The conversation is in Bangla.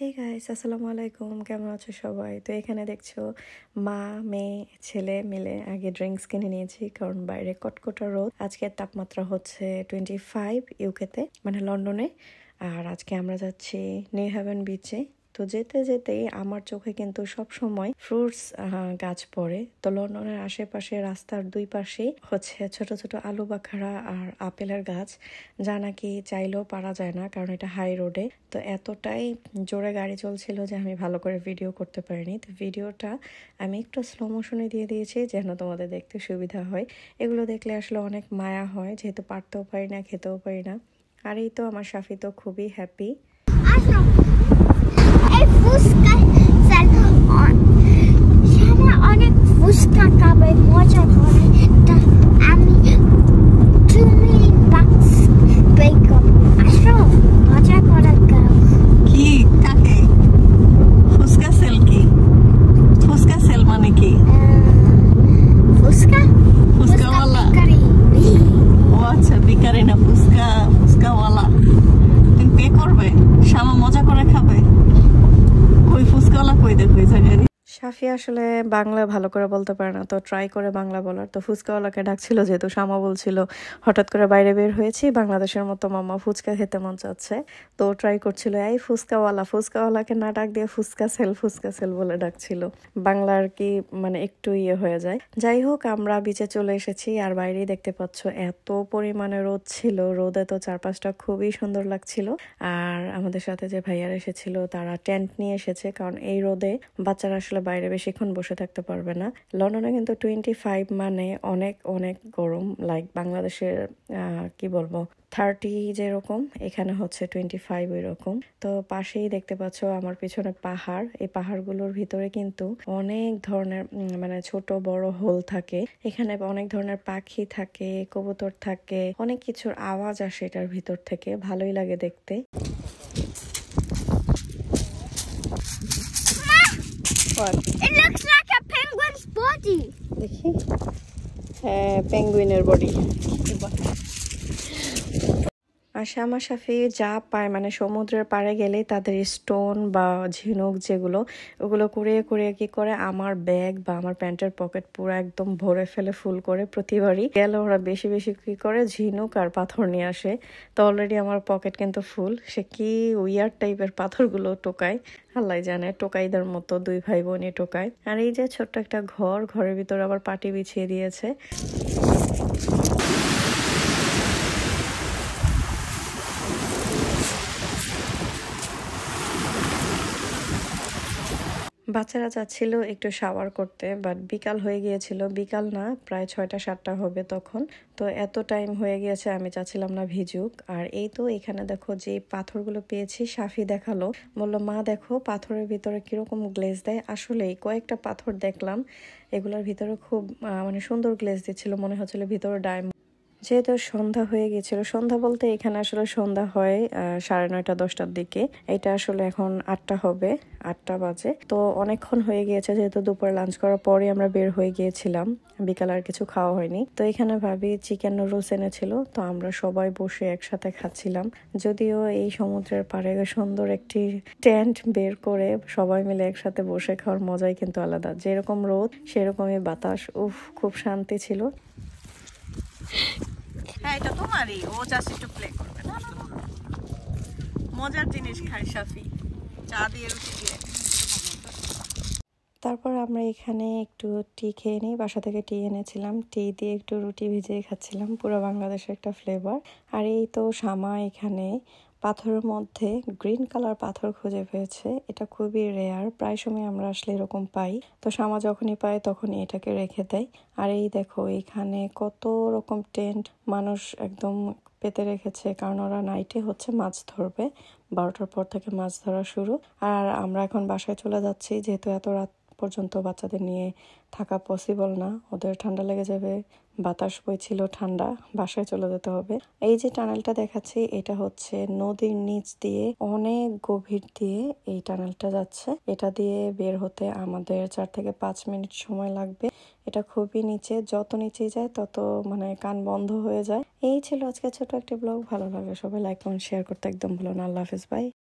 হে গাইস, আসসালামু আলাইকুম। কেমন আছো সবাই? তো এখানে দেখছো মা মেয়ে ছেলে মিলে আগে ড্রিঙ্কস কিনে নিয়েছি, কারণ বাইরে কটকটা রোদ। আজকের তাপমাত্রা হচ্ছে 25 ইউকেতে, মানে লন্ডনে। আর আজকে আমরা যাচ্ছি নিউ হ্যাভেন বিচে। তো যেতে যেতেই আমার চোখে কিন্তু সব সময় ফ্রুটস গাছ পড়ে। তো লন্ডনের আশেপাশে রাস্তার দুই পাশেই হচ্ছে ছোট ছোট আলু বাখারা আর আপেলের গাছ, যা নাকি চাইলেও পারা যায় না, কারণ এটা হাই রোডে। তো এতটাই জোরে গাড়ি চলছিল যে আমি ভালো করে ভিডিও করতে পারিনি। তো ভিডিওটা আমি একটু স্লো মোশনে দিয়ে দিয়েছি যেন তোমাদের দেখতে সুবিধা হয়। এগুলো দেখলে আসলে অনেক মায়া হয়, যেহেতু পারতেও পারি না, খেতেও পারি না। আর এই তো আমার শাফি তো খুবই হ্যাপি। অনেক ফুচকা খাবে, মজা করে। আমি 2 মিনিট বাক্স পে করবো। আসো, মজা করে খাও। কি কাকে ফুচকা সেল? কি ফুচকা সেল মানে কি? ফুচকা ফুচকাওয়ালা? বিকারি। ও আচ্ছা, বিকারি না, ফুচকাওয়ালা। তুমি পে করবে, শামা মজা করে খাবে। কই ফুচকাওয়ালা কই দেখো এই জায়গায়। শাফি আসলে বাংলা ভালো করে বলতে পারে না, তো ট্রাই করে বাংলা বলার। তো ফুচকাওয়ালাকে ডাকছিল, যেহেতু শামা বলছিল হঠাৎ করে বাইরে বের হয়েছি, বাংলাদেশের মতো মামা ফুচকা খেতে মন চাচ্ছে। তো ট্রাই করছিল এই ফুচকাওয়ালাকে না ডাক দিয়ে ফুচকা সেল বলে ডাকছিল। বাংলা আর কি মানে একটু ইয়ে হয়ে যায়। যাই হোক, আমরা বিচে চলে এসেছি। আর বাইরেই দেখতে পাচ্ছ এত পরিমাণে রোদ ছিল, রোদে তো চারপাশটা খুবই সুন্দর লাগছিল। আর আমাদের সাথে যে ভাইয়ার এসেছিল তারা টেন্ট নিয়ে এসেছে, কারণ এই রোদে বাচ্চারা আসলে বাইরে বেশিক্ষণ বসে থাকতে পারবে না। লন্ডনে কিন্তু 25 মানে অনেক অনেক গরম, লাইক বাংলাদেশের কি বলবো 30 যেরকম, এখানে হচ্ছে 25 এরকম। তো পাশেই দেখতে পাচ্ছ আমার পিছনে পাহাড়। এই পাহাড়গুলোর ভিতরে কিন্তু অনেক ধরনের মানে ছোট বড় হোল থাকে। এখানে অনেক ধরনের পাখি থাকে, কবুতর থাকে, অনেক কিছুর আওয়াজ আসে এটার ভিতর থেকে, ভালোই লাগে দেখতে। It looks like a penguin's body. দেখি, হ্যাঁ, পেঙ্গুইনের বডি। আর শ্যামা শাফি যা পায়, মানে সমুদ্রের পাড়ে গেলেই তাদের স্টোন বা ঝিনুক যেগুলো, ওগুলো কুড়িয়ে কুড়িয়ে কি করে আমার ব্যাগ বা আমার প্যান্টের পকেট পুরো একদম ভরে ফেলে, ফুল করে। প্রতিবারই গেলে ওরা বেশি বেশি কি করে ঝিনুক আর পাথর নিয়ে আসে। তো অলরেডি আমার পকেট কিন্তু ফুল। সে কি উইয়ার টাইপের পাথরগুলো টোকায়, আল্লাহ জানে, টোকাইদের মতো দুই ভাই বোনই টোকায়। আর এই যে ছোট্ট একটা ঘরের ভিতরে আবার পাটি বিছিয়ে দিয়েছে। বাচ্চারা চাচ্ছিল একটু শাওয়ার করতে, বাট বিকাল হয়ে গিয়েছিল। বিকাল না, প্রায় 6টা-7টা হবে তখন। তো এত টাইম হয়ে গিয়েছে, আমি চাচ্ছিলাম না ভিজুক। আর এই তো এখানে দেখো যে পাথরগুলো পেয়েছি, শাফি দেখালো, বললো মা দেখো পাথরের ভিতরে কিরকম গ্লেজ দেয়। আসলেই কয়েকটা পাথর দেখলাম, এগুলোর ভিতরে খুব মানে সুন্দর গ্লেজ দিচ্ছিল, মনে হচ্ছিল ভিতরে ডায়মন্ড। যেহেতু সন্ধ্যা হয়ে গেছিল, সন্ধ্যা বলতে এখানে আসলে সন্ধ্যা হয় 9:30-10টার দিকে। এটা আসলে এখন 8টা হবে, 8টা বাজে। তো অনেকক্ষণ হয়ে গিয়েছে, যেহেতু দুপুরে লাঞ্চ করার পরে আমরা বের হয়ে গিয়েছিলাম, বিকাল আর কিছু খাওয়া হয়নি। তো এখানে ভাবি চিকেন নুডলস এনেছিল, তো আমরা সবাই বসে একসাথে খাচ্ছিলাম। যদিও এই সমুদ্রের পাড়ে সুন্দর একটি টেন্ট বের করে সবাই মিলে একসাথে বসে খাওয়ার মজাই কিন্তু আলাদা। যেরকম রোদ সেরকমই বাতাস, উফ, খুব শান্তি ছিল। হ্যাঁ, এটা তোমারই, ও জাস্ট একটু প্লে করবে। না না, মজার জিনিস খাই শাফি, চা দিয়ে রুটি দিয়ে। তারপর আমরা এখানে একটু টি খেয়ে নিই, বাসা থেকে টি এনেছিলাম, টি দিয়ে একটু রুটি ভিজিয়ে খাচ্ছিলাম, পুরো বাংলাদেশের একটা ফ্লেভার। আর এই তো শামা এখানে পাথরের মধ্যে গ্রিন কালার পাথর খুঁজে পেয়েছে। এটা খুবই রেয়ার, প্রায় সময় আমরা আসলে এরকম পাই। তো শামা যখনই পায় তখনই এটাকে রেখে দেয়। আর এই দেখো এখানে কত রকম টেন্ট মানুষ একদম পেতে রেখেছে, কারণ ওরা নাইটে হচ্ছে মাছ ধরবে, 12টার পর থেকে মাছ ধরা শুরু। আর আমরা এখন বাসায় চলে যাচ্ছি, যেহেতু এত রাত পর্যন্ত বাচ্চাদের নিয়ে থাকা পসিবল না, ওদের ঠান্ডা লেগে যাবে, বাতাস বইছিল ঠান্ডা, বাসায় চলে যেতে হবে। এই যে টানেলটা দেখাচ্ছি, এটা হচ্ছে নদীর নিচ দিয়ে অনেক গভীর দিয়ে এই টানেলটা যাচ্ছে। এটা দিয়ে বের হতে আমাদের 4 থেকে 5 মিনিট সময় লাগবে। এটা খুবই নিচে, যত নিচে যায় তত মানে কান বন্ধ হয়ে যায়। এই ছিল আজকে ছোট একটি ব্লগ। ভালো লাগে সবাই লাইক কমেন্ট শেয়ার করতে একদম ভুলো না। আল্লাহ হাফেজ, বাই।